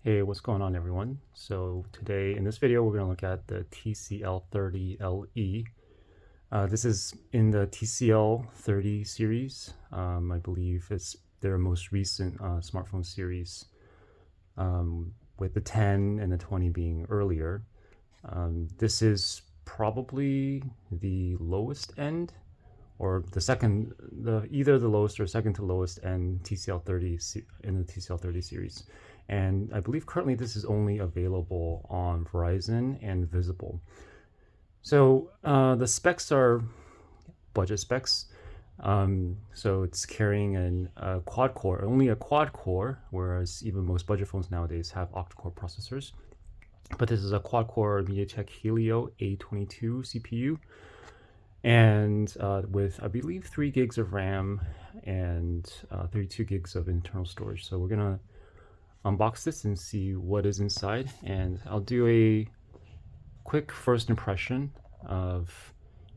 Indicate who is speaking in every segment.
Speaker 1: Hey, what's going on everyone? So today in this video we're going to look at the TCL 30LE. This is in the TCL 30 series. I believe it's their most recent smartphone series, with the 10 and the 20 being earlier. This is probably the lowest end, or either the lowest or second to lowest end TCL 30 in the TCL 30 series. And I believe currently this is only available on Verizon and Visible. So the specs are budget specs. So it's carrying a quad core, only a quad core, whereas even most budget phones nowadays have octa-core processors. But this is a quad core MediaTek Helio A22 CPU, and with I believe 3 gigs of RAM and 32 gigs of internal storage. So we're gonna unbox this and see what is inside, and I'll do a quick first impression of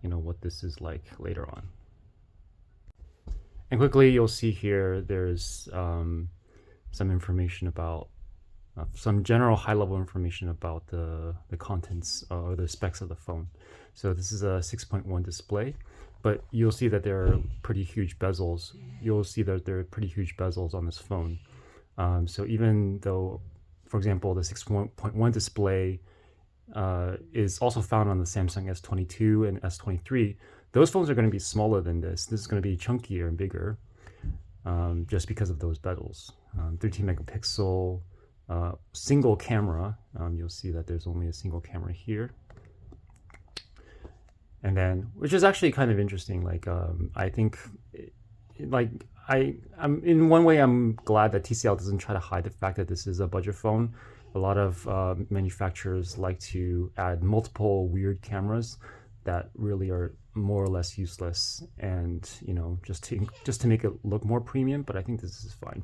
Speaker 1: what this is like later on. And quickly you'll see here there's some information about some general high-level information about the contents or the specs of the phone. So this is a 6.1 display, but you'll see that there are pretty huge bezels. You'll see that there are pretty huge bezels on this phone. So even though, for example, the 6.1 display is also found on the Samsung S22 and S23, those phones are going to be smaller than this. This is going to be chunkier and bigger, just because of those bezels. 13 megapixel single camera. You'll see that there's only a single camera here. And then, which is actually kind of interesting. I think, I'm in one way I'm glad that TCL doesn't try to hide the fact that this is a budget phone. A lot of manufacturers like to add multiple weird cameras that really are more or less useless, and just to make it look more premium. But I think this is fine.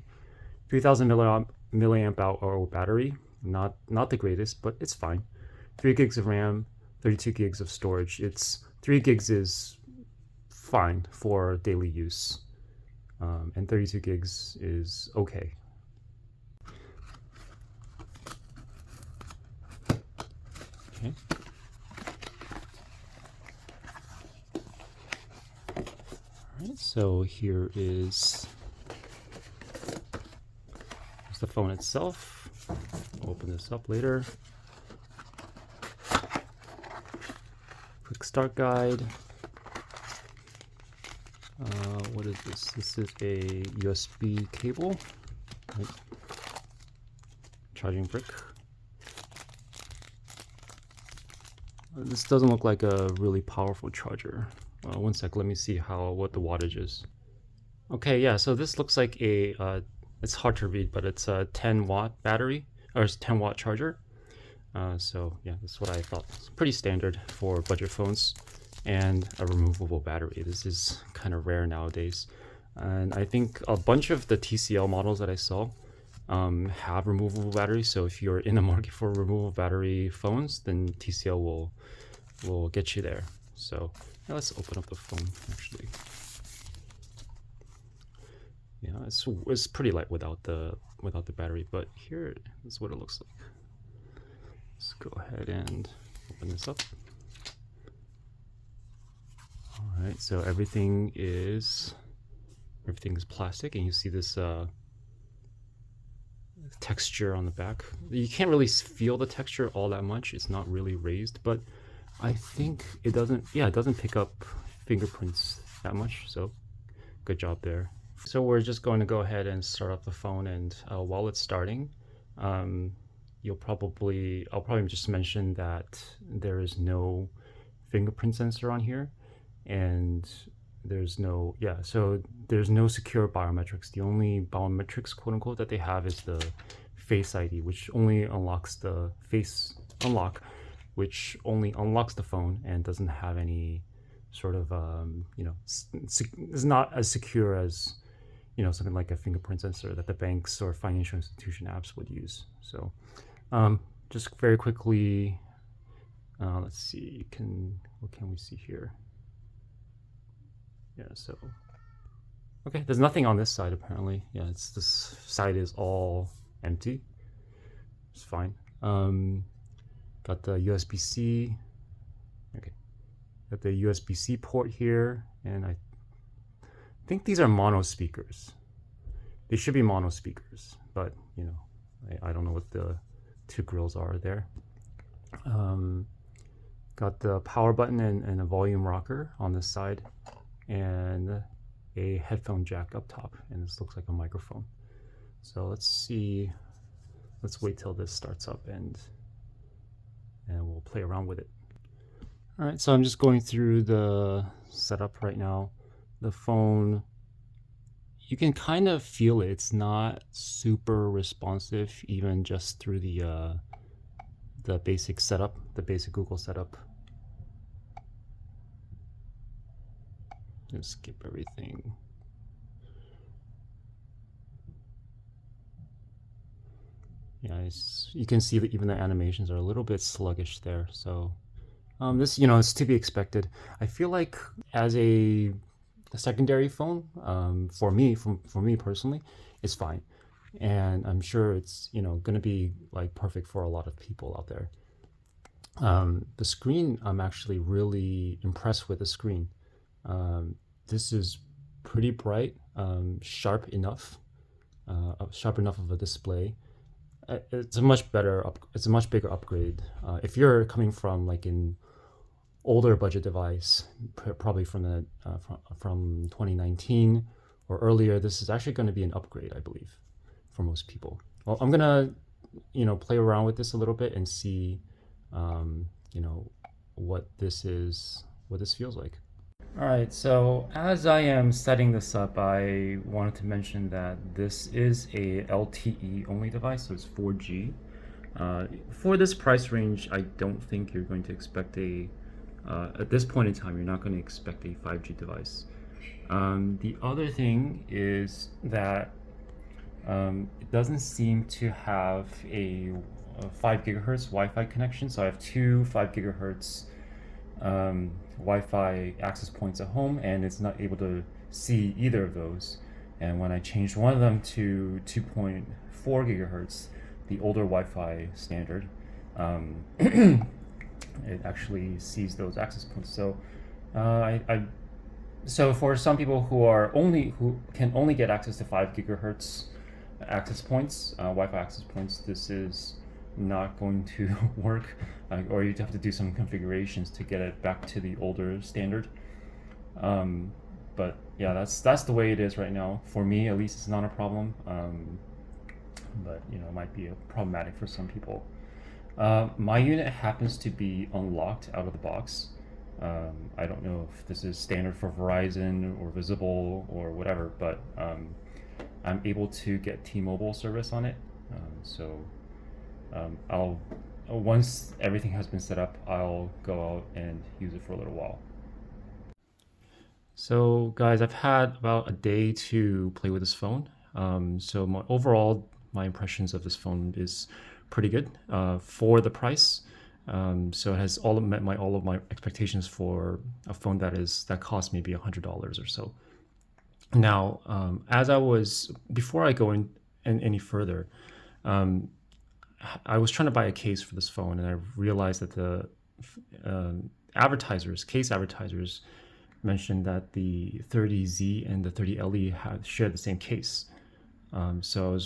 Speaker 1: 3000 milliamp hour battery, not the greatest, but it's fine. 3 gigs of RAM, 32 gigs of storage. 3 gigs is fine for daily use, and 32 gigs is okay. Okay. All right, so here is the phone itself. I'll open this up later. Quick start guide. What is this? This is a USB cable, right? Charging brick. This doesn't look like a really powerful charger. One sec, let me see what the wattage is. Okay, yeah, so this looks like it's hard to read, but it's a 10-watt battery, or it's 10-watt charger. So yeah, that's what I thought. It's pretty standard for budget phones, and a removable battery. This is kind of rare nowadays. And I think a bunch of the TCL models that I saw have removable batteries. So if you're in the market for removable battery phones, then TCL will get you there. So yeah, let's open up the phone actually. Yeah, it's pretty light without the battery, but here is what it looks like. Let's go ahead and open this up. All right, so everything is plastic, and you see this texture on the back. You can't really feel the texture all that much. It's not really raised, but I think it doesn't pick up fingerprints that much. So good job there. So we're just going to go ahead and start up the phone, and while it's starting, I'll probably just mention that there is no fingerprint sensor on here, and there's no secure biometrics. The only biometrics, quote unquote, that they have is the Face ID, which only unlocks the face unlock, which only unlocks the phone and doesn't have any sort of is not as secure as something like a fingerprint sensor that the banks or financial institution apps would use. So just very quickly, let's see, what can we see here? Yeah, so okay, there's nothing on this side apparently. Yeah, this side is all empty. It's fine. Got the USB-C. Okay. Got the USB-C port here, and I think these are mono speakers. They should be mono speakers, but you know, I don't know what the two grills are there. Got the power button and a volume rocker on this side, and a headphone jack up top, and this looks like a microphone. So let's see. Let's wait till this starts up, and we'll play around with it. All right, so I'm just going through the setup right now. The phone, you can kind of feel it. It's not super responsive, even just through the basic setup, the basic Google setup. Just skip everything. Yeah, you can see that even the animations are a little bit sluggish there. So this, you know, is to be expected. I feel like as a secondary phone, for me personally, it's fine, and I'm sure it's, you know, gonna be like perfect for a lot of people out there. The screen, I'm actually really impressed with the screen. This is pretty bright, sharp enough of a display. It's a much better it's a much bigger upgrade. If you're coming from like an older budget device, probably from from 2019 or earlier, this is actually going to be an upgrade, I believe, for most people. Well, I'm gonna, you know, play around with this a little bit and see, you know, what this feels like. All right, so as I am setting this up, I wanted to mention that this is a LTE only device, so it's 4G. For this price range, I don't think you're going to expect at this point in time, you're not going to expect a 5G device. The other thing is that it doesn't seem to have a 5 gigahertz Wi-Fi connection, so I have two 5 gigahertz Wi-Fi access points at home, and it's not able to see either of those. And when I changed one of them to 2.4 gigahertz, the older Wi-Fi standard, it actually sees those access points. So so for some people who can only get access to 5 gigahertz access points, Wi-Fi access points, this is not going to work, or you'd have to do some configurations to get it back to the older standard. But yeah, that's the way it is right now. For me, at least, it's not a problem. But you know, it might be problematic for some people. My unit happens to be unlocked out of the box. I don't know if this is standard for Verizon or Visible or whatever, but I'm able to get T-Mobile service on it. I'll once everything has been set up, I'll go out and use it for a little while. So guys, I've had about a day to play with this phone. So my impressions of this phone is pretty good for the price. So it has met all of my expectations for a phone that cost maybe $100 or so. Now, before I go in any further, I was trying to buy a case for this phone, and I realized that the case advertisers mentioned that the 30Z and the 30LE share the same case. So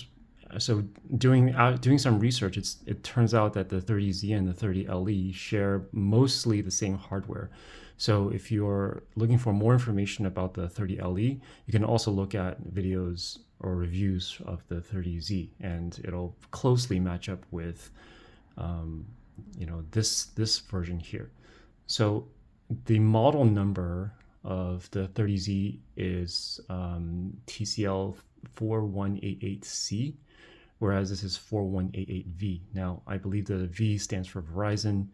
Speaker 1: doing some research, it turns out that the 30Z and the 30LE share mostly the same hardware. So if you're looking for more information about the 30LE, you can also look at videos or reviews of the 30Z, and it'll closely match up with you know, this version here. So the model number of the 30Z is TCL 4188C, whereas this is 4188V. Now, I believe the V stands for Verizon,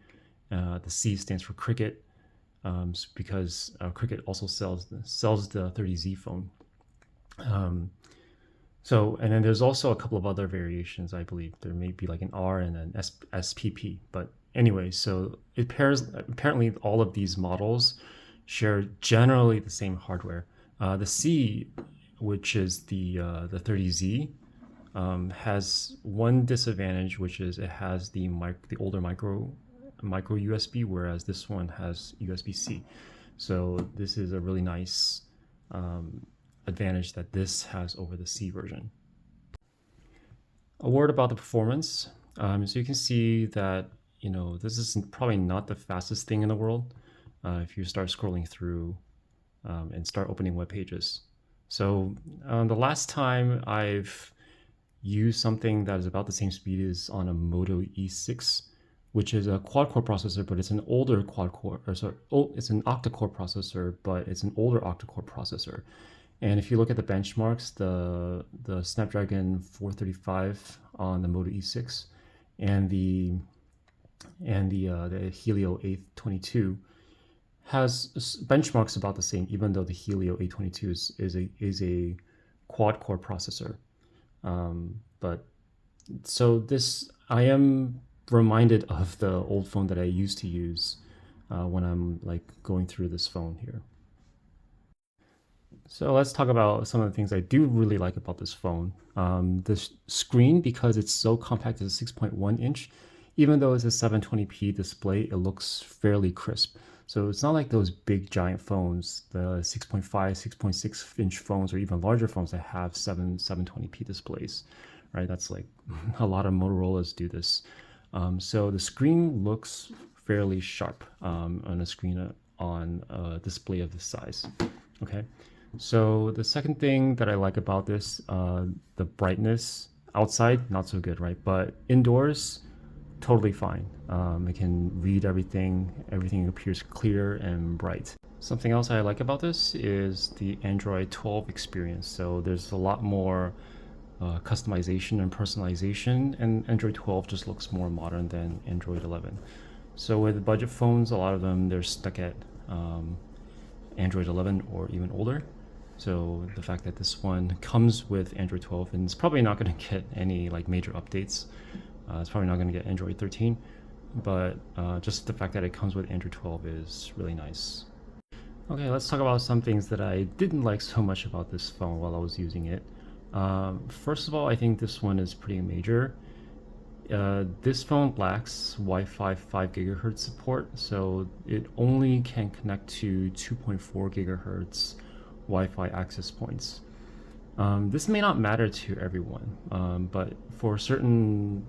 Speaker 1: the C stands for Cricket, because Cricket also sells the 30Z phone. And then there's also a couple of other variations. I believe there may be like an R and an SPP. But anyway, so apparently all of these models share generally the same hardware. The C, which is the 30Z, has one disadvantage, which is it has the older micro USB, whereas this one has USB-C. So this is a really nice advantage that this has over the C version. A word about the performance. So you can see that this is probably not the fastest thing in the world if you start scrolling through and start opening web pages. So the last time I've used something that is about the same speed is on a Moto E6, which is a quad-core processor, but it's an older quad-core, or sorry, it's an octa-core processor, but it's an older octa-core processor. And if you look at the benchmarks, the Snapdragon 435 on the Moto E6 and the Helio A22 has benchmarks about the same, even though the Helio A22 is a quad-core processor. But so this, I am reminded of the old phone that I used to use when I'm like going through this phone here. So let's talk about some of the things I do really like about this phone. The screen, because it's so compact, is a 6.1 inch. Even though it's a 720p display, it looks fairly crisp. So it's not like those big giant phones, the 6.5, 6.6 inch phones, or even larger phones that have 720p displays, right? That's like a lot of Motorola's do this. So the screen looks fairly sharp on a screen on a display of this size. Okay. So the second thing that I like about this, the brightness outside, not so good, right? But indoors, totally fine. It can read everything. Everything appears clear and bright. Something else I like about this is the Android 12 experience. So there's a lot more customization and personalization, and Android 12 just looks more modern than Android 11. So with budget phones, a lot of them, they're stuck at Android 11 or even older. So the fact that this one comes with Android 12 and it's probably not going to get any like major updates. It's probably not going to get Android 13, but just the fact that it comes with Android 12 is really nice. Okay, let's talk about some things that I didn't like so much about this phone while I was using it. First of all, I think this one is pretty major. This phone lacks Wi-Fi 5 gigahertz support, so it only can connect to 2.4 gigahertz Wi-Fi access points. This may not matter to everyone, but for certain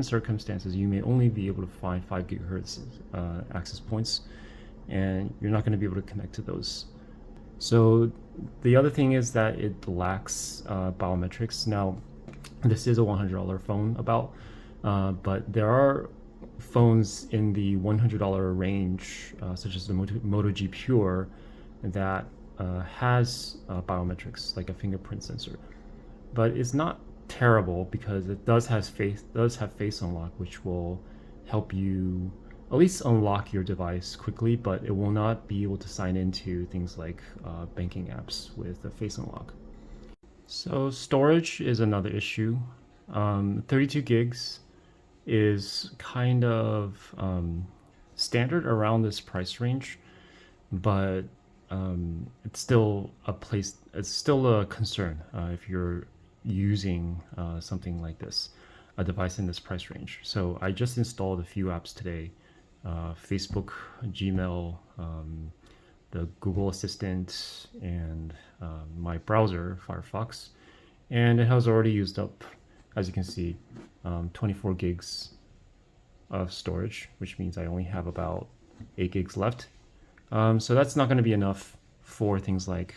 Speaker 1: circumstances, you may only be able to find 5 gigahertz access points, and you're not going to be able to connect to those. So the other thing is that it lacks biometrics. Now, this is a $100 phone but there are phones in the $100 range, such as the Moto G Pure, that has biometrics, like a fingerprint sensor. But it's not terrible because it does have face unlock, which will help you at least unlock your device quickly, but it will not be able to sign into things like banking apps with the face unlock. So storage is another issue. 32 gigs is kind of standard around this price range, but it's still a concern if you're using something like this, a device in this price range. So I just installed a few apps today, Facebook, Gmail, the Google Assistant, and my browser, Firefox, and it has already used up, as you can see, 24 gigs of storage, which means I only have about 8 gigs left. So that's not going to be enough for things like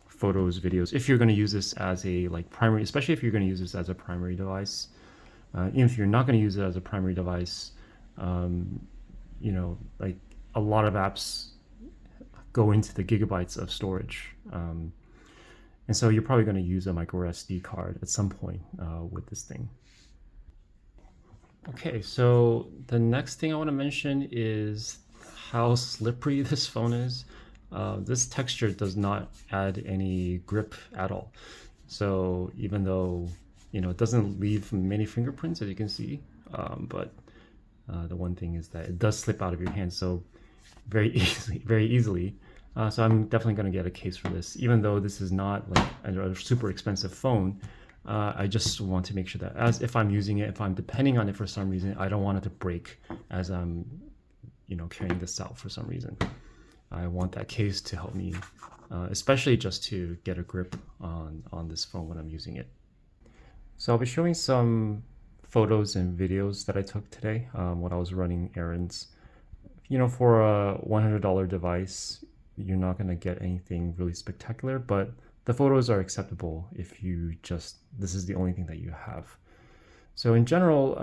Speaker 1: photos, videos, if you're going to use this as a primary, especially if you're going to use this as a primary device. Even if you're not going to use it as a primary device, like a lot of apps go into the gigabytes of storage. And so you're probably going to use a micro SD card at some point with this thing. Okay, so the next thing I want to mention is how slippery this phone is. This texture does not add any grip at all. So even though it doesn't leave many fingerprints, as you can see, but the one thing is that it does slip out of your hand so very easily. So I'm definitely going to get a case for this, even though this is not like a super expensive phone. I just want to make sure that as if I'm using it, if I'm depending on it for some reason, I don't want it to break as I'm, carrying this out for some reason. I want that case to help me, especially just to get a grip on this phone when I'm using it. So I'll be showing some photos and videos that I took today when I was running errands. For a $100 device, you're not going to get anything really spectacular, but the photos are acceptable if this is the only thing that you have. So in general,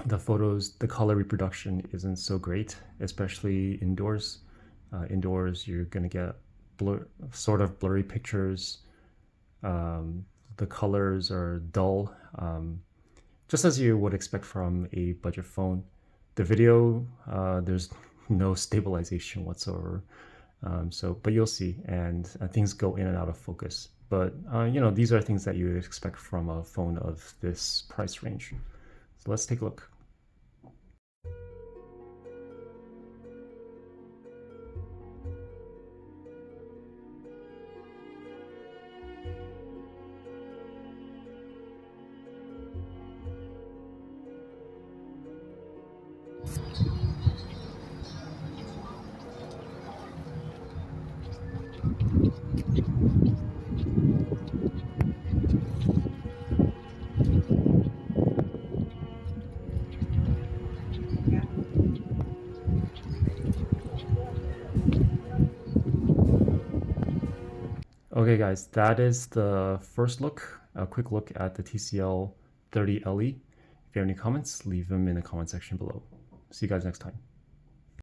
Speaker 1: the photos, the color reproduction isn't so great, especially indoors. Indoors, you're going to get sort of blurry pictures. The colors are dull, just as you would expect from a budget phone. The video, there's no stabilization whatsoever. But you'll see, and things go in and out of focus. But these are things that you expect from a phone of this price range. So let's take a look. Okay guys, that is the first look, a quick look at the TCL 30LE. If you have any comments, leave them in the comment section below. See you guys next time.